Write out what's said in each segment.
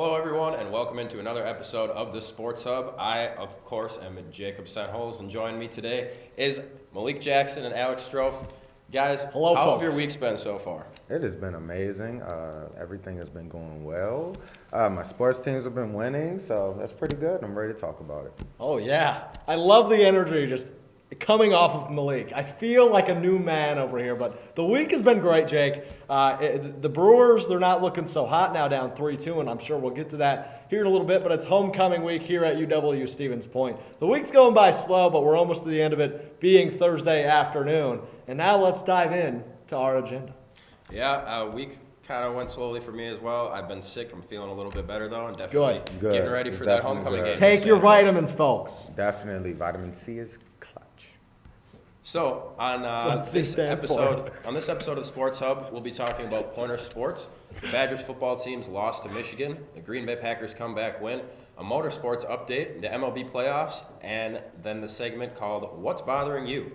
Hello, everyone, and welcome into another episode of the Sports Hub. I, of course, am Jacob Sennholz, and joining me today is Malik Jackson and Alex Strouf. Guys, hello, how folks. have your weeks been so far? It has been amazing. Everything has been going well. My sports teams have been winning, so that's pretty good. I'm ready to talk about it. Oh, yeah. I love the energy just coming off of Malik. I feel like a new man over here, but the week has been great, Jake. The Brewers, they're not looking so hot now, down 3-2, and I'm sure we'll get to that here in a little bit, but it's homecoming week here at UW Stevens Point. The week's going by slow, but we're almost to the end of it, being Thursday afternoon. And now let's dive in to our agenda. Yeah, week kind of went slowly for me as well. I've been sick. I'm feeling a little bit better, though, and definitely Good. getting ready for that homecoming game. Take your vitamins, folks. Definitely. Vitamin C is clutch. So, on this episode of the Sports Hub, we'll be talking about Motorsports. The Badgers football team's loss to Michigan, the Green Bay Packers comeback win, a Motorsports update, the MLB Playoffs, and then the segment called What's Bothering You?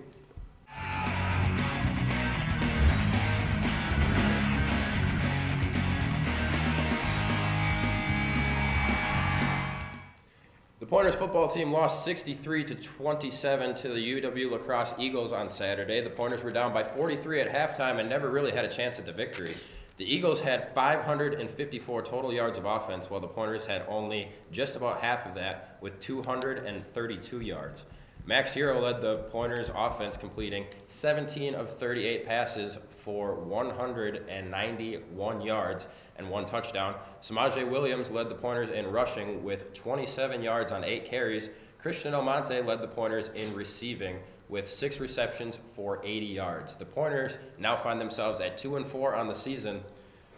The Pointers football team lost 63-27 to the UW Lacrosse Eagles on Saturday. The Pointers were down by 43 at halftime and never really had a chance at the victory. The Eagles had 554 total yards of offense, while the Pointers had only just about half of that with 232 yards. Max Hero led the Pointers offense, completing 17 of 38 passes for 191 yards and 1 touchdown. Samaje Williams led the Pointers in rushing with 27 yards on 8 carries. Christian Almonte led the Pointers in receiving with 6 receptions for 80 yards. The Pointers now find themselves at 2-4 on the season.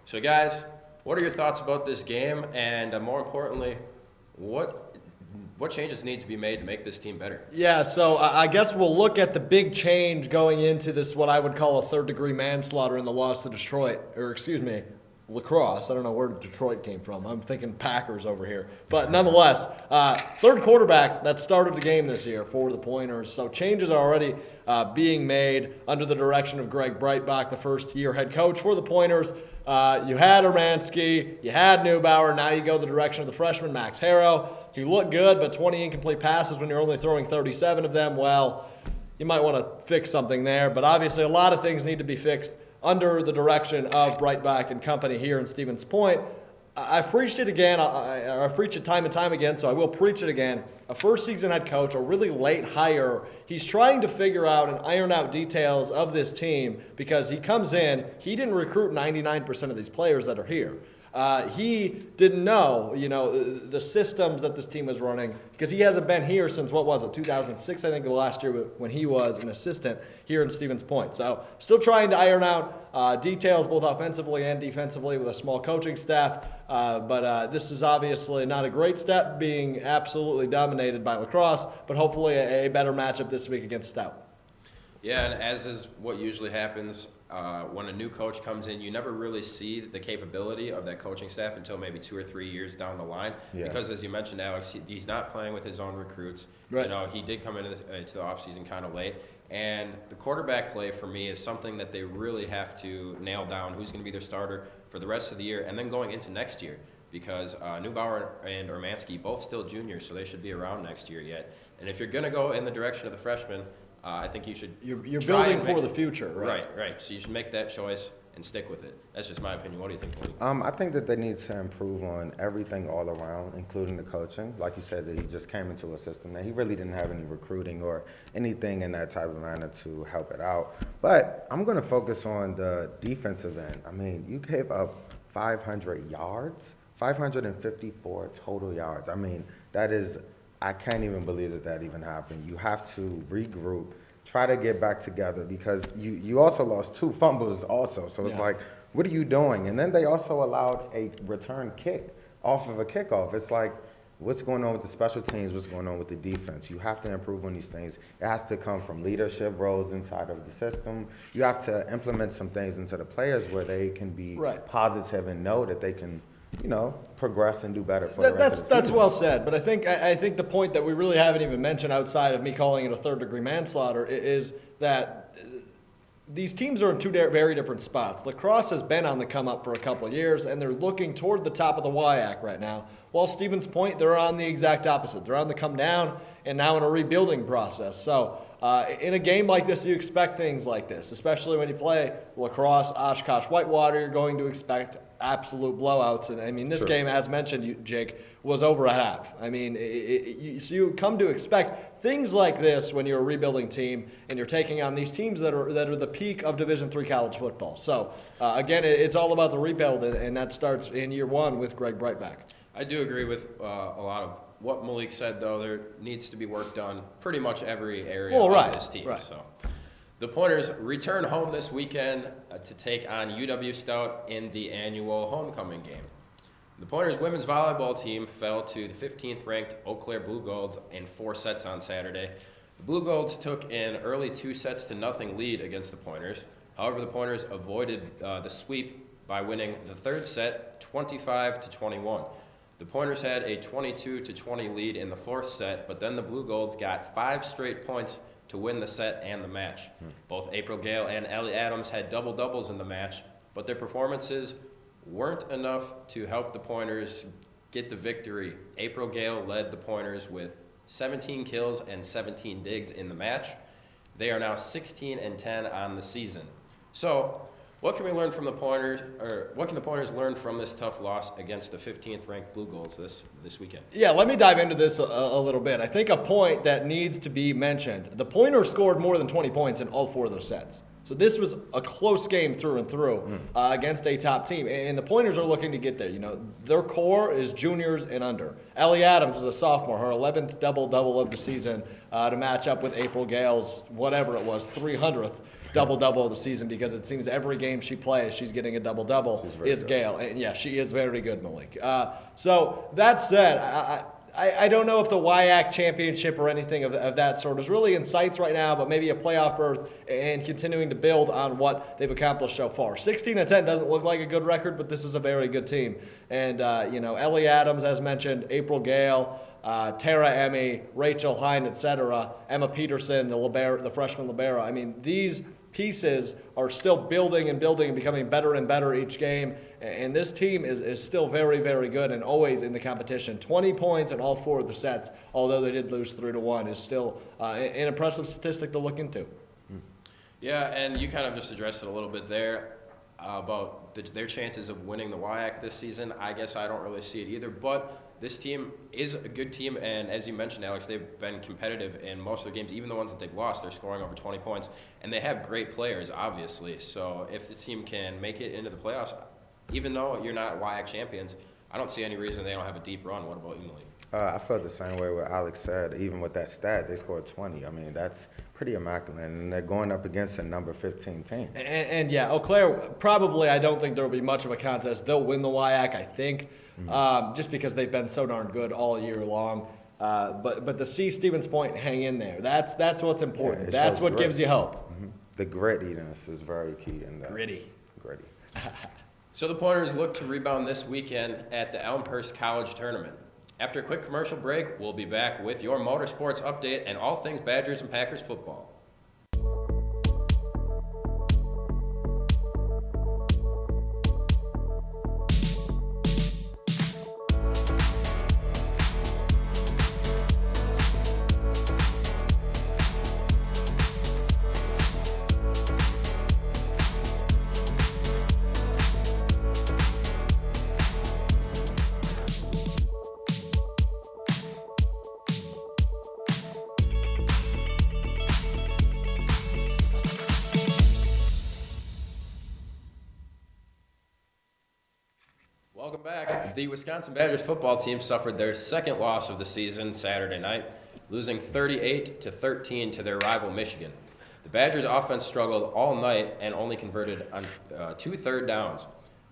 So guys, what are your thoughts about this game? And more importantly, what changes need to be made to make this team better? Yeah, so I guess we'll look at the big change going into this, what I would call a third-degree manslaughter in the loss to Lacrosse. I don't know where Detroit came from. I'm thinking Packers over here. But nonetheless, third quarterback that started the game this year for the Pointers. So changes are already being made under the direction of Greg Breitbach, the first-year head coach for the Pointers. You had Urbanski, you had Neubauer, now you go the direction of the freshman Max Harrow. He looked good, but 20 incomplete passes when you're only throwing 37 of them, well, you might want to fix something there. But obviously a lot of things need to be fixed under the direction of Breitbach and company here in Stevens Point. I've preached it again. I've preached it time and time again, so I will preach it again. A first-season head coach, a really late hire, he's trying to figure out and iron out details of this team because he comes in, he didn't recruit 99% of these players that are here. He didn't know, the systems that this team was running because he hasn't been here since, 2006, I think, the last year when he was an assistant here in Stevens Point. So still trying to iron out details both offensively and defensively with a small coaching staff. But this is obviously not a great step, being absolutely dominated by Lacrosse, but hopefully a better matchup this week against Stout. Yeah, and as is what usually happens, when a new coach comes in, you never really see the capability of that coaching staff until maybe 2 or 3 years down the line. Yeah. Because as you mentioned, Alex, he's not playing with his own recruits. Right. He did come into the offseason kind of late. And the quarterback play for me is something that they really have to nail down, who's going to be their starter for the rest of the year and then going into next year. Because Neubauer and Urbanski, both still juniors, so they should be around next year yet. And if you're going to go in the direction of the freshmen, I think you should. You're building for the future, right? Right. So you should make that choice and stick with it. That's just my opinion. What do you think, Malik? I think that they need to improve on everything all around, including the coaching. Like you said, that he just came into a system that he really didn't have any recruiting or anything in that type of manner to help it out. But I'm going to focus on the defensive end. I mean, you gave up 500 yards, 554 total yards. I mean, that is. I can't even believe that even happened. You have to regroup, try to get back together because you also lost 2 fumbles also. So it's like, what are you doing? And then they also allowed a return kick off of a kickoff. It's like, what's going on with the special teams? What's going on with the defense? You have to improve on these things. It has to come from leadership roles inside of the system. You have to implement some things into the players where they can be positive and know that they can progress and do better for the rest of the season. That's well said, but I think the point that we really haven't even mentioned outside of me calling it a third-degree manslaughter is that these teams are in two very different spots. Lacrosse has been on the come up for a couple of years, and they're looking toward the top of the WIAC right now. While Stevens Point, they're on the exact opposite. They're on the come down and now in a rebuilding process. So in a game like this, you expect things like this, especially when you play Lacrosse, Oshkosh, Whitewater. You're going to expect absolute blowouts. And I mean, this game, as mentioned, Jake, was over a half. I mean, so you come to expect things like this when you're a rebuilding team and you're taking on these teams that are the peak of Division III college football. So again, it's all about the rebuild, and that starts in year one with Greg Brightback. I do agree with a lot of what Malik said, though. There needs to be work done pretty much every area of this team. Right. So the Pointers return home this weekend to take on UW Stout in the annual homecoming game. The Pointers women's volleyball team fell to the 15th ranked Eau Claire Blue Golds in 4 sets on Saturday. The Blue Golds took an early 2-0 lead against the Pointers. However, the Pointers avoided the sweep by winning the 3rd set 25-21. The Pointers had a 22-20 lead in the 4th set, but then the Blue Golds got 5 straight points to win the set and the match. Both April Gale and Ellie Adams had double-doubles in the match, but their performances weren't enough to help the Pointers get the victory. April Gale led the Pointers with 17 kills and 17 digs in the match. They are now 16-10 on the season. So, what can we learn from the Pointers, or what can the Pointers learn from this tough loss against the 15th ranked Blue Golds this weekend? Yeah, let me dive into this a little bit. I think a point that needs to be mentioned: the Pointers scored more than 20 points in all 4 of those sets. So this was a close game through and through against a top team. And the Pointers are looking to get there. You know, their core is juniors and under. Ellie Adams is a sophomore, her 11th double-double of the season to match up with April Gale's, whatever it was, 300th double-double of the season, because it seems every game she plays, she's getting a double-double, is Gale. And yeah, she is very good, Malik. So that said, I don't know if the WIAC championship or anything of that sort is really in sights right now, but maybe a playoff berth and continuing to build on what they've accomplished so far. 16-10 doesn't look like a good record, but this is a very good team. And, Ellie Adams, as mentioned, April Gale, Tara Emmy, Rachel Hine, etc., Emma Peterson, the freshman libero. I mean, these pieces are still building and becoming better and better each game. And this team is still very, very good and always in the competition. 20 points in all 4 of the sets, although they did lose 3-1, is still an impressive statistic to look into. Yeah, and you kind of just addressed it a little bit there about their chances of winning the WIAC this season. I guess I don't really see it either, but this team is a good team, and as you mentioned, Alex, they've been competitive in most of the games. Even the ones that they've lost, they're scoring over 20 points, and they have great players, obviously. So if the team can make it into the playoffs, even though you're not WIAC champions, I don't see any reason they don't have a deep run. What about you, Malik? I felt the same way what Alex said. Even with that stat, they scored 20. I mean, that's pretty immaculate, and they're going up against a number 15 team. And yeah, Eau Claire, probably I don't think there will be much of a contest. They'll win the WIAC, I think, just because they've been so darn good all year long. But to see Stevens Point hang in there, that's what's important. Yeah, that's what gives you hope. The grittiness is very key in that. Gritty. So the Pointers look to rebound this weekend at the Elmhurst College Tournament. After a quick commercial break, we'll be back with your Motorsports update and all things Badgers and Packers football. Welcome back. The Wisconsin Badgers football team suffered their 2nd loss of the season Saturday night, losing 38-13 to their rival Michigan. The Badgers offense struggled all night and only converted on 2 third downs.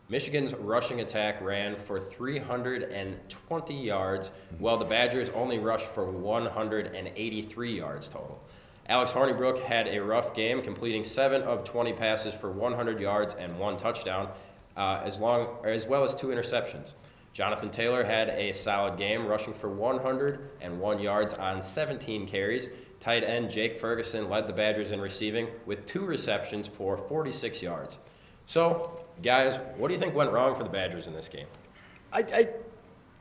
Michigan's rushing attack ran for 320 yards, while the Badgers only rushed for 183 yards total. Alex Hornibrook had a rough game, completing 7 of 20 passes for 100 yards and 1 touchdown, as well as 2 interceptions. Jonathan Taylor had a solid game, rushing for 101 yards on 17 carries. Tight end Jake Ferguson led the Badgers in receiving with 2 receptions for 46 yards. So, guys, what do you think went wrong for the Badgers in this game?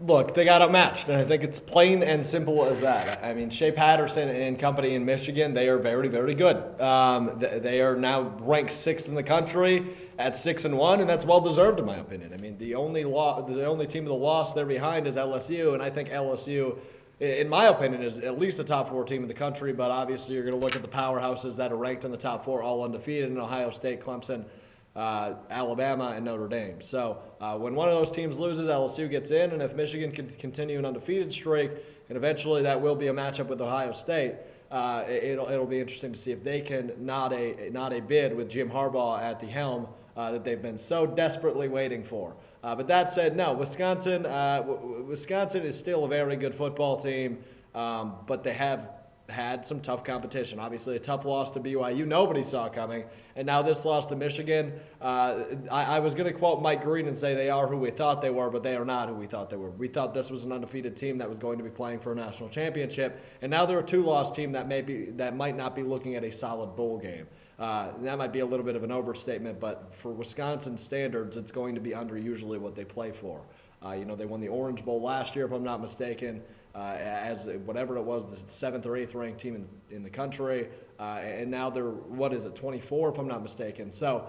Look, they got outmatched, and I think it's plain and simple as that. I mean, Shea Patterson and company in Michigan, they are very, very good. They are now ranked 6th in the country at 6-1, and that's well deserved in my opinion. I mean, the only team with a loss they're behind is LSU, and I think LSU, in my opinion, is at least a top 4 team in the country. But obviously, you're going to look at the powerhouses that are ranked in the top 4, all undefeated in Ohio State, Clemson, Alabama, and Notre Dame. So when one of those teams loses, LSU gets in, and if Michigan can continue an undefeated streak, and eventually that will be a matchup with Ohio State, it'll be interesting to see if they can not a bid with Jim Harbaugh at the helm that they've been so desperately waiting for. But that said, no, Wisconsin is still a very good football team, but they have had some tough competition. Obviously, a tough loss to BYU nobody saw coming, and now this loss to Michigan. I was going to quote Mike Green and say they are who we thought they were, but they are not who we thought they were. We thought this was an undefeated team that was going to be playing for a national championship, and now they're a 2-loss team that might not be looking at a solid bowl game. That might be a little bit of an overstatement, but for Wisconsin standards, it's going to be under usually what they play for. They won the Orange Bowl last year, if I'm not mistaken, as whatever it was, the 7th or 8th ranked team in the country, and now they're 24, if I'm not mistaken. So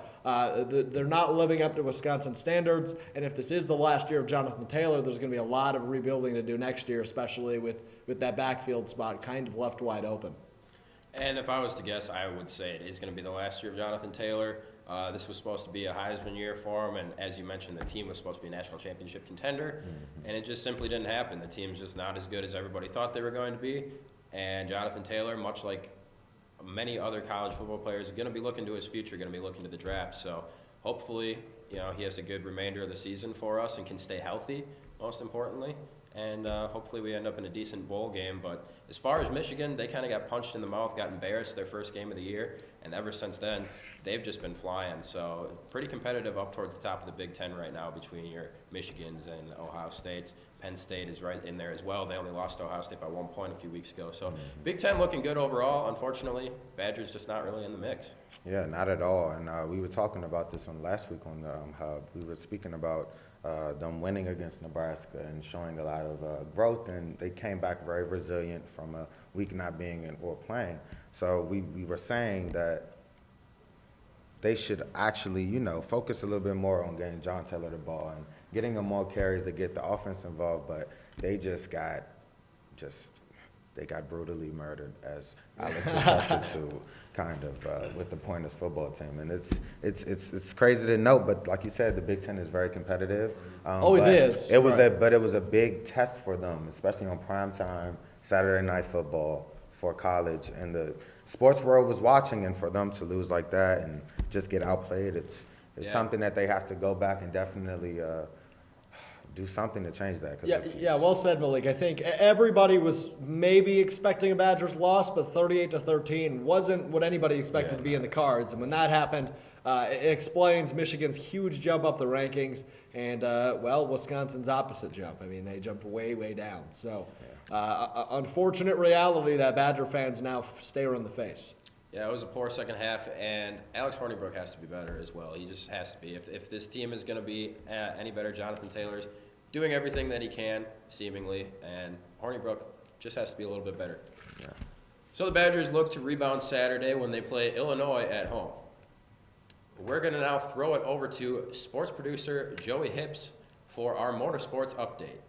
they're not living up to Wisconsin standards, and if this is the last year of Jonathan Taylor, there's going to be a lot of rebuilding to do next year, especially with that backfield spot kind of left wide open. And if I was to guess, I would say it is going to be the last year of Jonathan Taylor. This was supposed to be a Heisman year for him, and as you mentioned, the team was supposed to be a national championship contender, and it just simply didn't happen. The team's just not as good as everybody thought they were going to be, and Jonathan Taylor, much like many other college football players, is going to be looking to his future, going to be looking to the draft. So hopefully, he has a good remainder of the season for us and can stay healthy, most importantly. And hopefully we end up in a decent bowl game. But as far as Michigan, they kind of got punched in the mouth, got embarrassed their first game of the year, and ever since then, they've just been flying. So pretty competitive up towards the top of the Big Ten right now between your Michigans and Ohio States. Penn State is right in there as well. They only lost to Ohio State by 1 point a few weeks ago. So Big Ten looking good overall. Unfortunately, Badgers just not really in the mix. Yeah, not at all. And we were talking about this last week on the Hub. We were speaking about them winning against Nebraska and showing a lot of growth, and they came back very resilient from a week not being in or playing. So we were saying that they should actually, focus a little bit more on getting John Taylor the ball and getting him more carries to get the offense involved, but they got brutally murdered, as Alex attested to, kind of with the Pointers football team, and it's crazy to note, but like you said, the Big Ten is very competitive. Always is. It was a big test for them, especially on primetime Saturday night football for college, and the sports world was watching, and for them to lose like that and just get outplayed, it's something that they have to go back and definitely do something to change that. Yeah, well said, Malik. I think everybody was maybe expecting a Badgers loss, but 38-13 wasn't what anybody expected to be in the cards. And when that happened, it explains Michigan's huge jump up the rankings and, Wisconsin's opposite jump. I mean, they jumped way, way down. So, unfortunate reality that Badger fans now stare in the face. Yeah, it was a poor second half, and Alex Hornibrook has to be better as well. He just has to be. If this team is going to be any better, Jonathan Taylor's doing everything that he can, seemingly, and Hornibrook just has to be a little bit better. Yeah. So the Badgers look to rebound Saturday when they play Illinois at home. We're going to now throw it over to sports producer Joey Huebsch for our Motorsports update.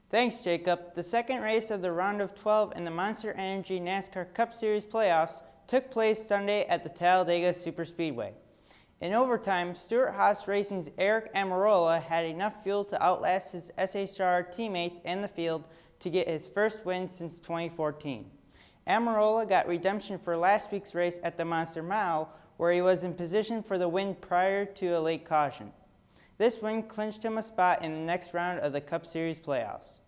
Thanks, Jacob. The second race of the round of 12 in the Monster Energy NASCAR Cup Series playoffs took place Sunday at the Talladega Superspeedway. In overtime, Stewart-Haas Racing's Eric Almirola had enough fuel to outlast his SHR teammates in the field to get his first win since 2014. Almirola got redemption for last week's race at the Monster Mile, where he was in position for the win prior to a late caution. This win clinched him a spot in the next round of the Cup Series playoffs.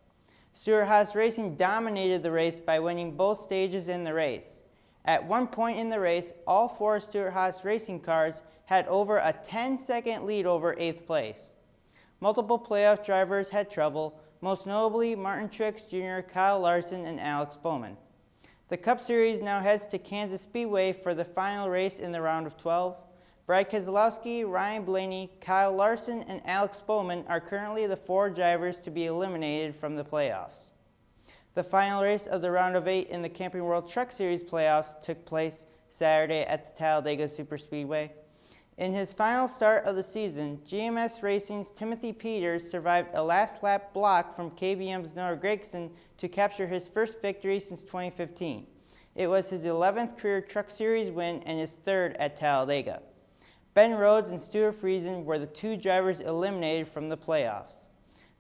Stewart-Haas Racing dominated the race by winning both stages in the race. At one point in the race, all 4 Stewart-Haas Racing cars had over a 10-second lead over 8th place. Multiple playoff drivers had trouble, most notably Martin Truex Jr., Kyle Larson, and Alex Bowman. The Cup Series now heads to Kansas Speedway for the final race in the round of 12. Brad Keselowski, Ryan Blaney, Kyle Larson, and Alex Bowman are currently the 4 drivers to be eliminated from the playoffs. The final race of the round of 8 in the Camping World Truck Series playoffs took place Saturday at the Talladega Superspeedway. In his final start of the season, GMS Racing's Timothy Peters survived a last-lap block from KBM's Noah Gragson to capture his first victory since 2015. It was his 11th career Truck Series win and his 3rd at Talladega. Ben Rhodes and Stuart Friesen were the 2 drivers eliminated from the playoffs.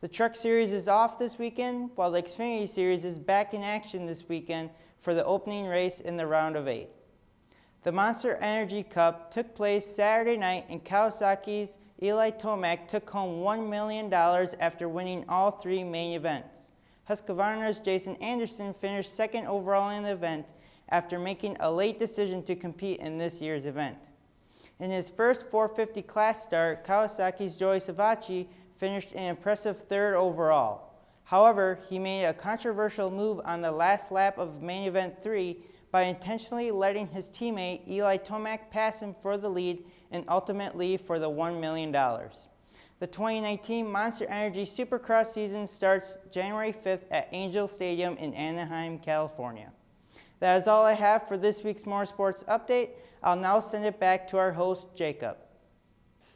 The Truck Series is off this weekend, while the Xfinity Series is back in action this weekend for the opening race in the round of 8. The Monster Energy Cup took place Saturday night, and Kawasaki's Eli Tomac took home $1 million after winning all 3 main events. Husqvarna's Jason Anderson finished 2nd overall in the event after making a late decision to compete in this year's event. In his first 450 class start, Kawasaki's Joey Savacci finished an impressive 3rd overall. However, he made a controversial move on the last lap of main event 3 by intentionally letting his teammate Eli Tomac pass him for the lead and ultimately for the $1 million. The 2019 Monster Energy Supercross season starts January 5th at Angel Stadium in Anaheim, California. That is all I have for this week's Motorsports Update. I'll now send it back to our host, Jacob.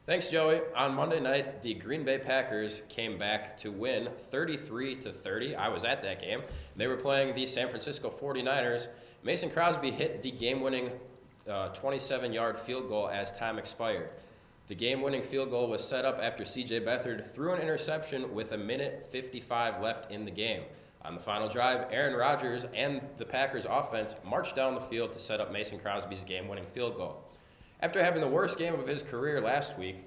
Thanks, Joey. On Monday night, the Green Bay Packers came back to win 33-30. I was at that game. They were playing the San Francisco 49ers. Mason Crosby hit the game-winning 27-yard field goal as time expired. The game-winning field goal was set up after C.J. Beathard threw an interception with 1:55 left in the game. On the final drive, Aaron Rodgers and the Packers offense marched down the field to set up Mason Crosby's game-winning field goal. After having the worst game of his career last week,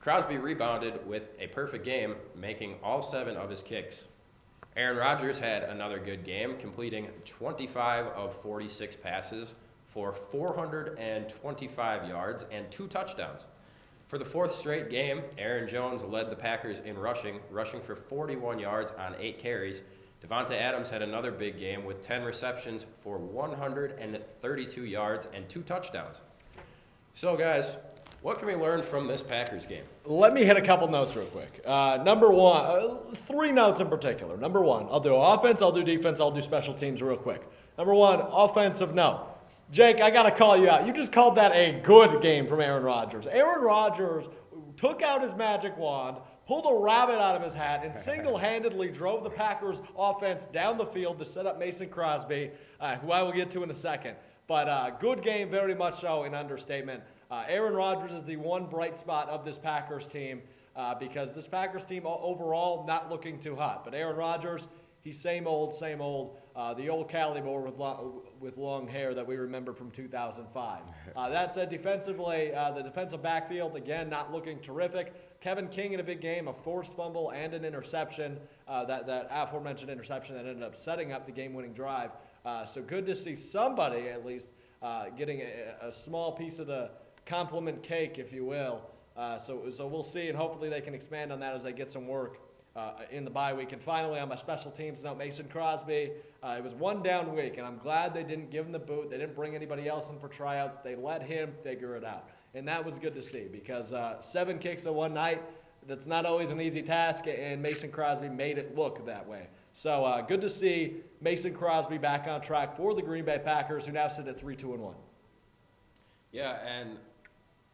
Crosby rebounded with a perfect game, making all 7 of his kicks. Aaron Rodgers had another good game, completing 25 of 46 passes for 425 yards and 2 touchdowns. For the 4th straight game, Aaron Jones led the Packers in rushing for 41 yards on 8 carries. Devonta Adams had another big game with 10 receptions for 132 yards and 2 touchdowns. So, guys, what can we learn from this Packers game? Let me hit a couple notes real quick. Number 1, 3 notes in particular. Number 1, I'll do offense, I'll do defense, I'll do special teams real quick. Number 1, offensive note. Jake, I got to call you out. You just called that a good game from Aaron Rodgers. Aaron Rodgers took out his magic wand, pulled a rabbit out of his hat, and single-handedly drove the Packers offense down the field to set up Mason Crosby, who I will get to in a second. But good game, very much so, an understatement. Aaron Rodgers is the one bright spot of this Packers team because this Packers team overall not looking too hot. But Aaron Rodgers, he's same old, the old Cali boy with long hair that we remember from 2005. That said, defensively, the defensive backfield, again, not looking terrific. Kevin King in a big game, a forced fumble and an interception, that aforementioned interception that ended up setting up the game-winning drive. So good to see somebody at least getting a small piece of the compliment cake, if you will. So we'll see, and hopefully they can expand on that as they get some work in the bye week. And finally, on my special teams note, Mason Crosby, it was one down week, and I'm glad they didn't give him the boot. They didn't bring anybody else in for tryouts. They let him figure it out. And that was good to see because 7 kicks in one night, that's not always an easy task, and Mason Crosby made it look that way. So good to see Mason Crosby back on track for the Green Bay Packers, who now sit at 3-2-1. Yeah, and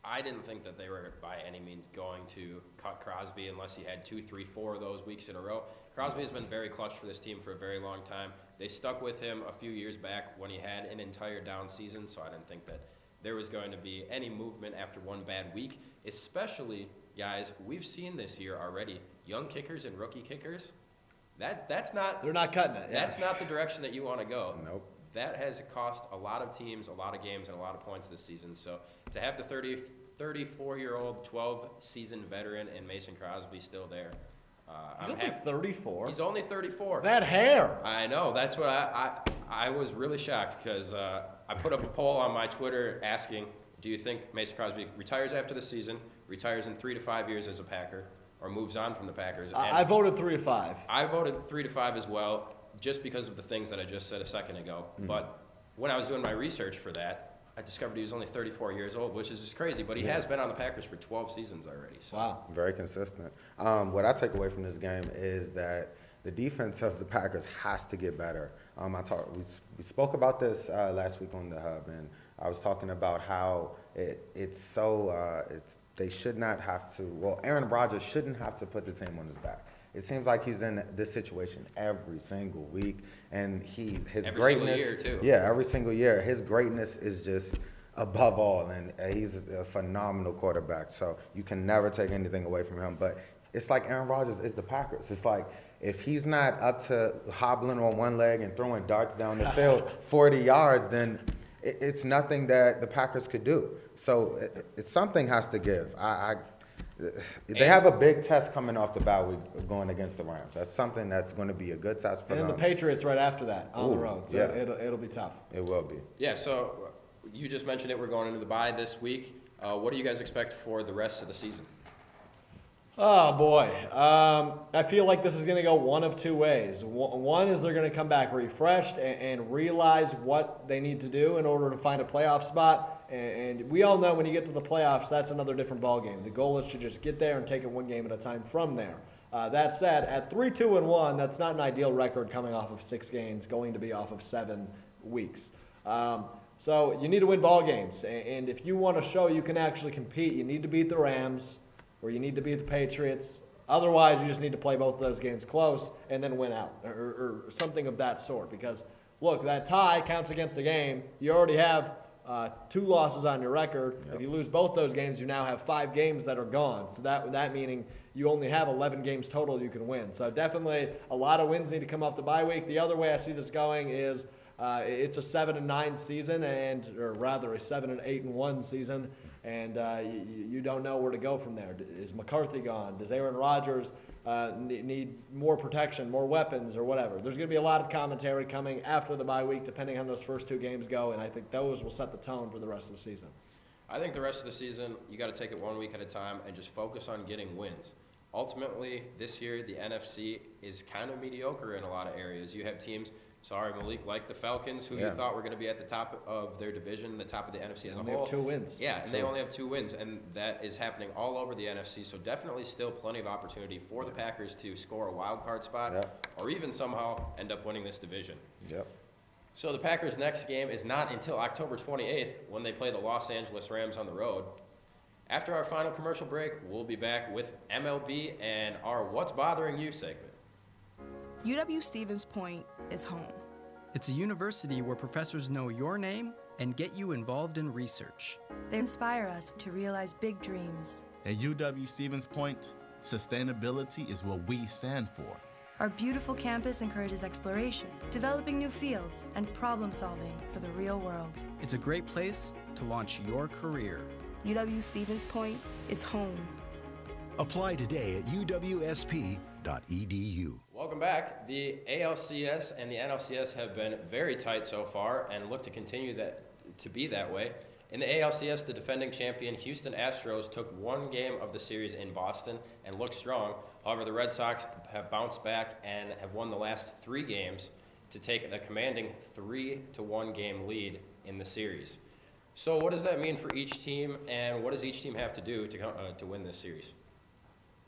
I didn't think that they were by any means going to cut Crosby unless he had 2, 3, 4 of those weeks in a row. Crosby has been very clutch for this team for a very long time. They stuck with him a few years back when he had an entire down season, so I didn't think that there was going to be any movement after one bad week, especially, guys, we've seen this year already, young kickers and rookie kickers. That's not... They're not cutting it. That's not the direction that you want to go. Nope. That has cost a lot of teams, a lot of games, and a lot of points this season. So to have the 34-year-old, 12-season veteran and Mason Crosby still there. He's only 34. He's only 34. That hair. I know. That's what I was really shocked because I put up a poll on my Twitter asking, do you think Mason Crosby retires after the season, retires in 3 to 5 years as a Packer, or moves on from the Packers? And I voted 3 to 5. I voted 3 to 5 as well. just because of the things that I just said a second ago. But when I was doing my research for that, I discovered he was only 34 years old, which is just crazy. But he has been on the Packers for 12 seasons already. So. Wow. Very consistent. What I take away from this game is that the defense of the Packers has to get better. We spoke about this last week on the Hub, and I was talking about how they should not have to. Well, Aaron Rodgers shouldn't have to put the team on his back. It seems like he's in this situation every single week, and his every greatness. Single year too. Yeah, every single year. His greatness is just above all, and he's a phenomenal quarterback. So you can never take anything away from him. But it's like Aaron Rodgers is the Packers. It's like if he's not up to hobbling on one leg and throwing darts down the field 40 yards, then it's nothing that the Packers could do. So something has to give. They have a big test coming off the bye week going against the Rams. That's something that's going to be a good test for them. And the Patriots right after that on the road. So yeah. it'll be tough. It will be. Yeah, so you just mentioned it. We're going into the bye this week. What do you guys expect for the rest of the season? Oh, boy. I feel like this is going to go one of two ways. One is they're going to come back refreshed and realize what they need to do in order to find a playoff spot. And we all know when you get to the playoffs, that's another different ballgame. The goal is to just get there and take it one game at a time from there. That said, at 3-2-1, that's not an ideal record coming off of 6 games, going to be off of 7 weeks. So you need to win ball games. And if you want to show you can actually compete, you need to beat the Rams or you need to beat the Patriots. Otherwise, you just need to play both of those games close and then win out or something of that sort. Because, look, that tie counts against a game. You already have 2 losses on your record. Yep. If you lose both those games, you now have 5 games that are gone. So that meaning you only have 11 games total you can win. So definitely a lot of wins need to come off the bye week. The other way I see this going is it's a 7-9 season, or rather a 7-8-1 season, and you don't know where to go from there. Is McCarthy gone? Does Aaron Rodgers need more protection, more weapons, or whatever? There's going to be a lot of commentary coming after the bye week, depending on how those first 2 games go, and I think those will set the tone for the rest of the season. I think the rest of the season, you got to take it 1 week at a time and just focus on getting wins. Ultimately, this year, the NFC is kind of mediocre in a lot of areas. You have teams, Malik, like the Falcons, who you thought were going to be at the top of their division, the top of the NFC as a whole. They have 2 wins. Yeah, and they only have 2 wins, and that is happening all over the NFC. So definitely still plenty of opportunity for the Packers to score a wild card spot or even somehow end up winning this division. Yep. So the Packers' next game is not until October 28th when they play the Los Angeles Rams on the road. After our final commercial break, we'll be back with MLB and our What's Bothering You segment. UW-Stevens Point is home. It's a university where professors know your name and get you involved in research. They inspire us to realize big dreams. At UW-Stevens Point, sustainability is what we stand for. Our beautiful campus encourages exploration, developing new fields, and problem solving for the real world. It's a great place to launch your career. UW-Stevens Point is home. Apply today at uwsp.edu. Welcome back. The ALCS and the NLCS have been very tight so far and look to continue to be that way. In the ALCS, the defending champion Houston Astros took 1 game of the series in Boston and looked strong. However, the Red Sox have bounced back and have won the last 3 games to take a commanding 3-1 game lead in the series. So what does that mean for each team, and what does each team have to do to win this series?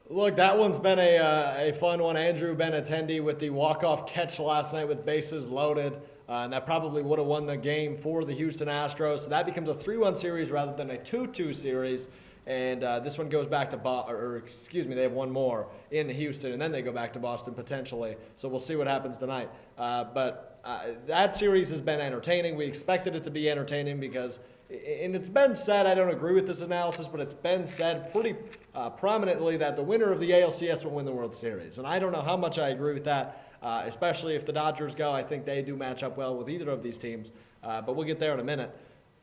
Look, that one's been a fun one. Andrew Benintendi with the walk-off catch last night with bases loaded, and that probably would have won the game for the Houston Astros. So that becomes a 3-1 series rather than a 2-2 series. And this one goes back to they have 1 more in Houston, and then they go back to Boston potentially. So we'll see what happens tonight. But that series has been entertaining. We expected it to be entertaining because, and it's been said, I don't agree with this analysis, but it's been said pretty prominently that the winner of the ALCS will win the World Series. And I don't know how much I agree with that, especially if the Dodgers go. I think they do match up well with either of these teams, but we'll get there in a minute.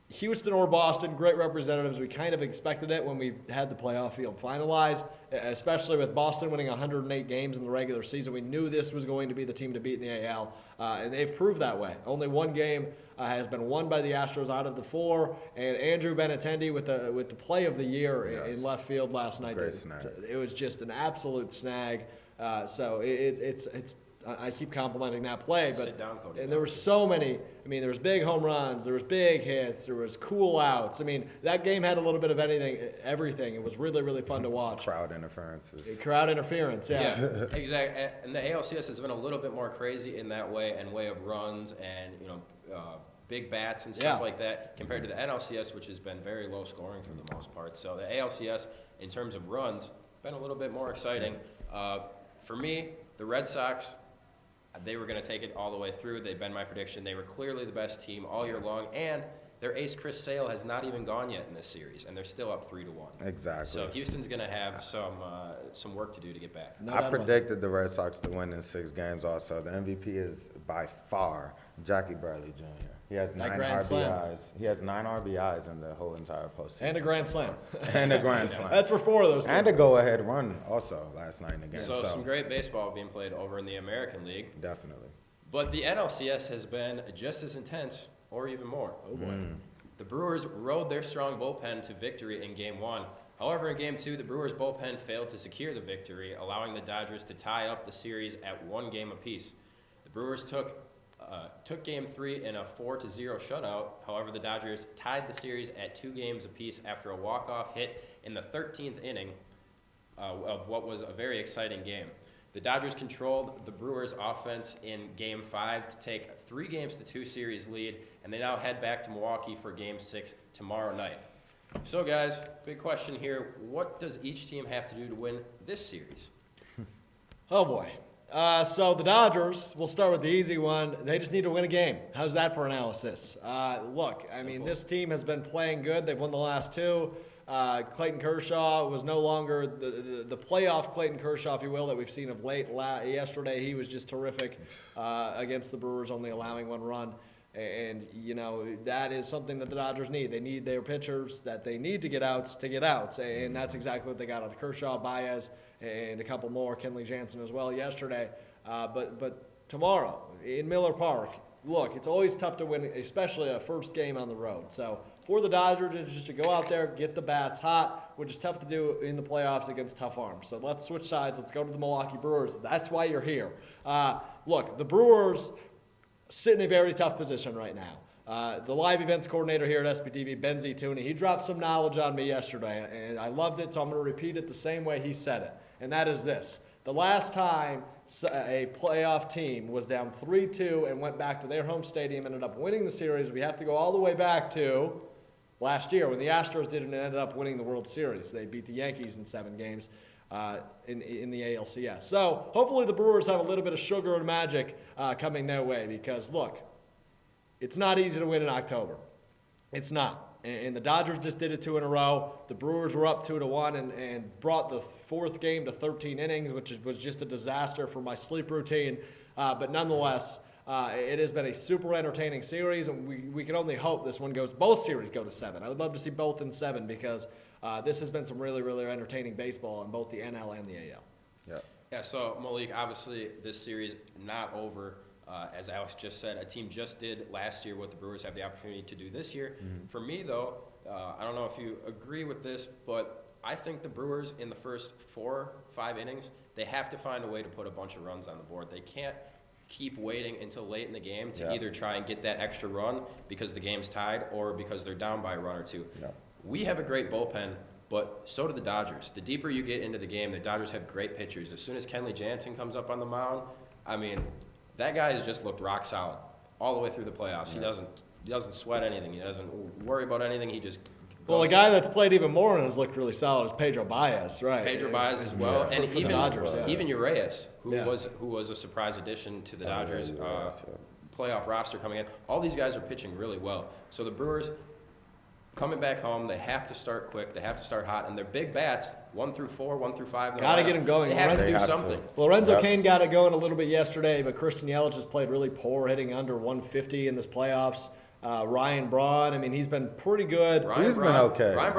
Houston or Boston, great representatives. We kind of expected it when we had the playoff field finalized, especially with Boston winning 108 games in the regular season. We knew this was going to be the team to beat in the AL, and they've proved that way. Only 1 game has been won by the Astros out of the 4, and Andrew Benintendi with the play of the year in left field last night. Great snag. It was just an absolute snag. So it's I keep complimenting that play, but Sit down, Cody. and there were so many. I mean, there was big home runs, there was big hits, there was cool outs. I mean, that game had a little bit of everything. It was really, really fun to watch. Crowd interferences. Crowd interference, yeah. Yeah, exactly. And the ALCS has been a little bit more crazy in that way, and way of runs and big bats and stuff like that, compared to the NLCS, which has been very low scoring for the most part. So the ALCS, in terms of runs, been a little bit more exciting. For me, the Red Sox, they were going to take it all the way through. They've been my prediction. They were clearly the best team all year long, and their ace Chris Sale has not even gone yet in this series, and they're still up 3-1. Exactly. So Houston's going to have some work to do to get back. I predicted the Red Sox to win in 6 games also. The MVP is by far Jackie Bradley Jr. He has 9 RBIs. He has 9 RBIs in the whole entire postseason. And a grand slam. And a grand slam. That's for 4 of those. And a go-ahead run also last night in the game. So some great baseball being played over in the American League. Definitely. But the NLCS has been just as intense, or even more. Oh boy. The Brewers rode their strong bullpen to victory in Game 1. However, in Game 2, the Brewers' bullpen failed to secure the victory, allowing the Dodgers to tie up the series at 1 game apiece. The Brewers took Game 3 in a 4-0 shutout. However, the Dodgers tied the series at 2 games apiece after a walk-off hit in the 13th inning of what was a very exciting game. The Dodgers controlled the Brewers' offense in Game 5 to take 3-2 series lead, and they now head back to Milwaukee for Game 6 tomorrow night. So, guys, big question here. What does each team have to do to win this series? Oh, boy. So the Dodgers, we'll start with the easy one. They just need to win a game. How's that for analysis? Look, I mean, this team has been playing good. They've won the last 2. Clayton Kershaw was no longer the playoff Clayton Kershaw, if you will, that we've seen of late. Yesterday, he was just terrific against the Brewers, only allowing 1 run. And, that is something that the Dodgers need. They need their pitchers that they need to get outs. And that's exactly what they got out of Kershaw, Baez, and a couple more, Kenley Jansen as well yesterday. But tomorrow in Miller Park, look, it's always tough to win, especially a first game on the road. So for the Dodgers, it's just to go out there, get the bats hot, which is tough to do in the playoffs against tough arms. So let's switch sides. Let's go to the Milwaukee Brewers. That's why you're here. Look, the Brewers sit in a very tough position right now. The live events coordinator here at SBTV, Ben Zitouni, he dropped some knowledge on me yesterday, and I loved it, so I'm going to repeat it the same way he said it. And that is this. The last time a playoff team was down 3-2 and went back to their home stadium and ended up winning the series, we have to go all the way back to last year when the Astros did and ended up winning the World Series. They beat the Yankees in 7 games in the ALCS. So hopefully the Brewers have a little bit of sugar and magic coming their way because, look, it's not easy to win in October. It's not. And the Dodgers just did it 2 in a row. The Brewers were up 2-1 and brought the 4th game to 13 innings, which was just a disaster for my sleep routine. But nonetheless, it has been a super entertaining series, and we can only hope both series go to 7. I would love to see both in 7 because this has been some really, really entertaining baseball in both the NL and the AL. Yeah, so Malik, obviously this series not over. As Alex just said, a team just did last year what the Brewers have the opportunity to do this year. For me, though, I don't know if you agree with this, but I think the Brewers in the first 4-5 innings, they have to find a way to put a bunch of runs on the board. They can't keep waiting until late in the game to either try and get that extra run because the game's tied or because they're down by a run or 2. We have a great bullpen, but so do the Dodgers. The deeper you get into the game, the Dodgers have great pitchers. As soon as Kenley Jansen comes up on the mound, I mean, that guy has just looked rock solid all the way through the playoffs. He doesn't sweat anything. He doesn't worry about anything. He just a guy that's played even more and has looked really solid is Pedro Baez, right? Pedro Baez as well, and for even the Dodgers, even Urias, who was a surprise addition to the Dodgers playoff roster coming in. All these guys are pitching really well. So the Brewers coming back home, they have to start quick. They have to start hot, and their big bats, 1 through 4, 1 through 5. Got to get them going. They have to do something. Lorenzo Cain got it going a little bit yesterday, but Christian Yelich has played really poor, hitting under 150 in this playoffs. Ryan Braun, I mean, he's been pretty good. He's been okay. Ryan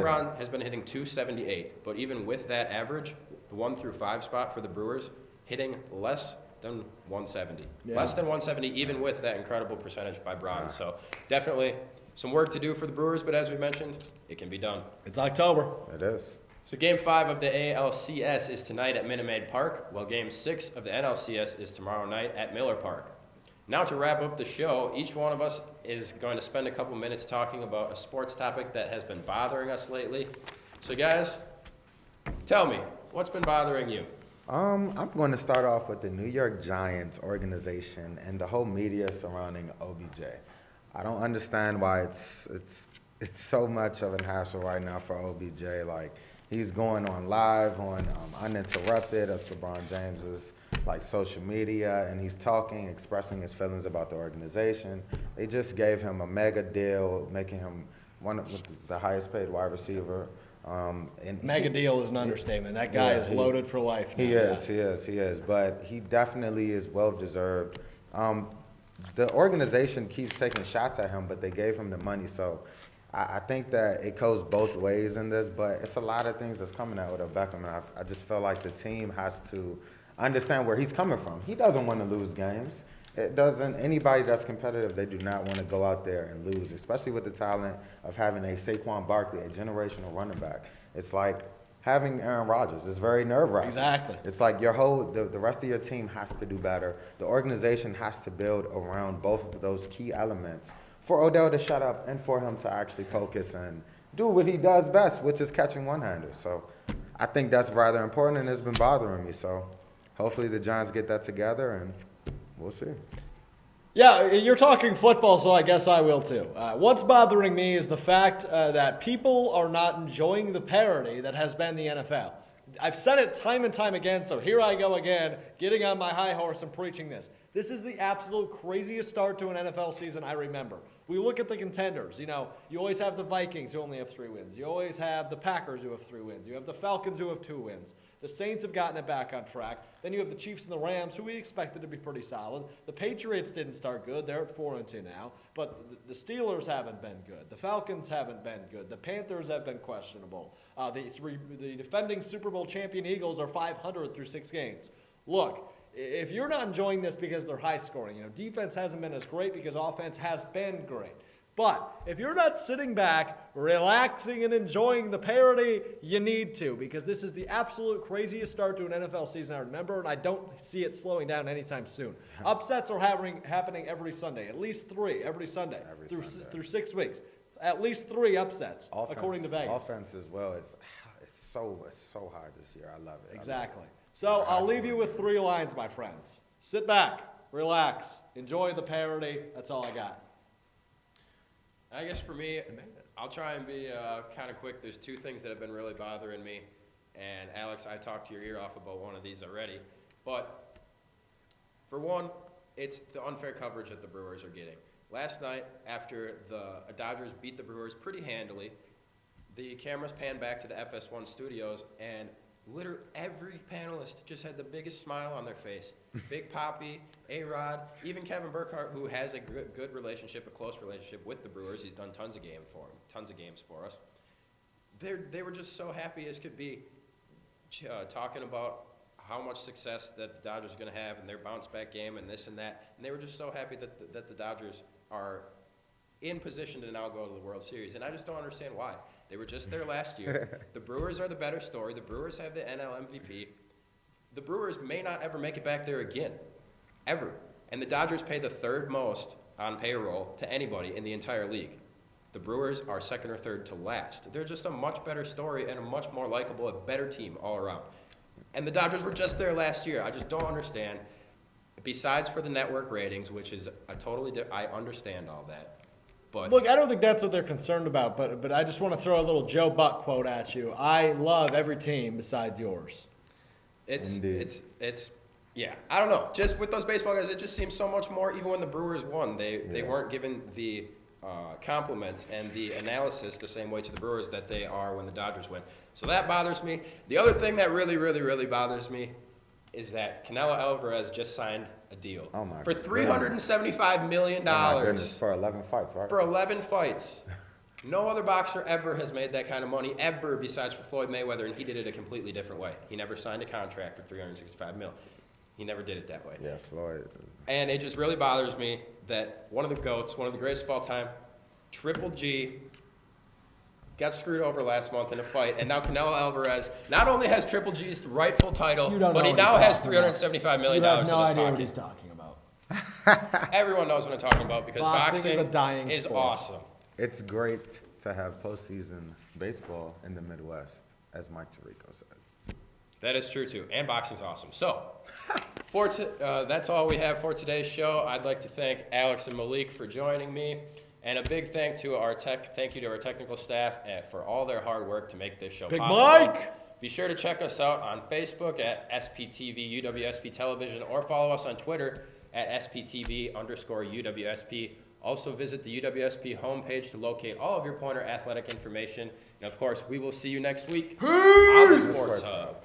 Braun has been hitting 278, but even with that average, the 1 through 5 spot for the Brewers, hitting less than 170. Less than 170, even with that incredible percentage by Braun. So definitely some work to do for the Brewers, but as we mentioned, it can be done. It's October. It is. So Game 5 of the ALCS is tonight at Minute Maid Park, while Game 6 of the NLCS is tomorrow night at Miller Park. Now to wrap up the show, each one of us is going to spend a couple minutes talking about a sports topic that has been bothering us lately. So guys, tell me, what's been bothering you? I'm going to start off with the New York Giants organization and the whole media surrounding OBJ. I don't understand why it's so much of an hassle right now for OBJ. Like, he's going on live on Uninterrupted, that's LeBron James's social media, and he's talking, expressing his feelings about the organization. They just gave him a mega deal, making him one of the highest paid wide receiver. Mega deal is an understatement. That guy is loaded for life now. He is. But he definitely is well-deserved. The organization keeps taking shots at him, but they gave him the money. So I think that it goes both ways in this, but it's a lot of things that's coming out with Beckham, and I just feel like the team has to understand where he's coming from. He doesn't want to lose games. Anybody that's competitive, they do not want to go out there and lose, especially with the talent of having a Saquon Barkley, a generational running back. It's like having Aaron Rodgers. It's very nerve-wracking. Exactly. It's like the rest of your team has to do better. The organization has to build around both of those key elements for Odell to shut up and for him to actually focus and do what he does best, which is catching one-handers. So I think that's rather important, and it's been bothering me. So hopefully the Giants get that together, and we'll see. Yeah, you're talking football, so I guess I will too. What's bothering me is the fact that people are not enjoying the parody that has been the NFL. I've said it time and time again, so here I go again, getting on my high horse and preaching this. This is the absolute craziest start to an NFL season I remember. We look at the contenders. You always have the Vikings who only have 3 wins. You always have the Packers who have 3 wins. You have the Falcons who have 2 wins. The Saints have gotten it back on track. Then you have the Chiefs and the Rams, who we expected to be pretty solid. The Patriots didn't start good. They're at 4-2 now. But the Steelers haven't been good. The Falcons haven't been good. The Panthers have been questionable. The defending Super Bowl champion Eagles are 500 through 6 games. Look, if you're not enjoying this because they're high scoring, defense hasn't been as great because offense has been great. But if you're not sitting back, relaxing, and enjoying the parody, you need to, because this is the absolute craziest start to an NFL season I remember, and I don't see it slowing down anytime soon. Upsets are happening every Sunday, at least 3 every Sunday through 6 weeks. At least 3 upsets, according to Vegas. Offense as well it's so hard this year. I love it. Exactly. So I'll leave you with 3 lines, my friends. Sit back, relax, enjoy the parody. That's all I got. I guess for me, I'll try and be kind of quick. There's 2 things that have been really bothering me. And Alex, I talked to your ear off about one of these already. But for one, it's the unfair coverage that the Brewers are getting. Last night, after the Dodgers beat the Brewers pretty handily, the cameras panned back to the FS1 studios, and literally every panelist just had the biggest smile on their face. Big Papi, A-Rod, even Kevin Burkhardt, who has a good relationship, a close relationship with the Brewers. He's done tons of games for us. They were just so happy as could be, talking about how much success that the Dodgers are going to have in their bounce-back game and this and that. And they were just so happy that the Dodgers are in position to now go to the World Series. And I just don't understand why. They were just there last year. The Brewers are the better story. The Brewers have the NL MVP. The Brewers may not ever make it back there again, ever. And the Dodgers pay the 3rd most on payroll to anybody in the entire league. The Brewers are 2nd or 3rd to last. They're just a much better story and a much more likable, a better team all around. And the Dodgers were just there last year. I just don't understand. Besides for the network ratings, which is a totally different, I understand all that. But look, I don't think that's what they're concerned about, but I just want to throw a little Joe Buck quote at you. I love every team besides yours. It's yeah, I don't know. Just with those baseball guys, it just seems so much more. Even when the Brewers won, they weren't given the compliments and the analysis the same way to the Brewers that they are when the Dodgers win. So that bothers me. The other thing that really, really, really bothers me is that Canelo Alvarez just signed a deal for $375 million. Oh my goodness, for 11 fights, right? For 11 fights. No other boxer ever has made that kind of money, ever, besides for Floyd Mayweather, and he did it a completely different way. He never signed a contract for $365 million. He never did it that way. Yeah, Floyd. And it just really bothers me that one of the GOATs, one of the greatest of all time, Triple G, got screwed over last month in a fight, and now Canelo Alvarez not only has Triple G's rightful title, You don't but know he what now he's has talking about. $375 million You have in his no idea what pocket. he's talking about. Everyone knows what I'm talking about because Boxing is a dying is sport. awesome. It's great to have postseason baseball in the Midwest, as Mike Tirico said. That is true too, and boxing's awesome. So, that's all we have for today's show. I'd like to thank Alex and Malik for joining me, and a big thank you to our technical staff for all their hard work to make this show Big possible. Mike! Be sure to check us out on Facebook at SPTV UWSP Television, or follow us on Twitter at SPTV_UWSP. Also visit the UWSP homepage to locate all of your Pointer athletic information. And of course, we will see you next week on the Sports Hub.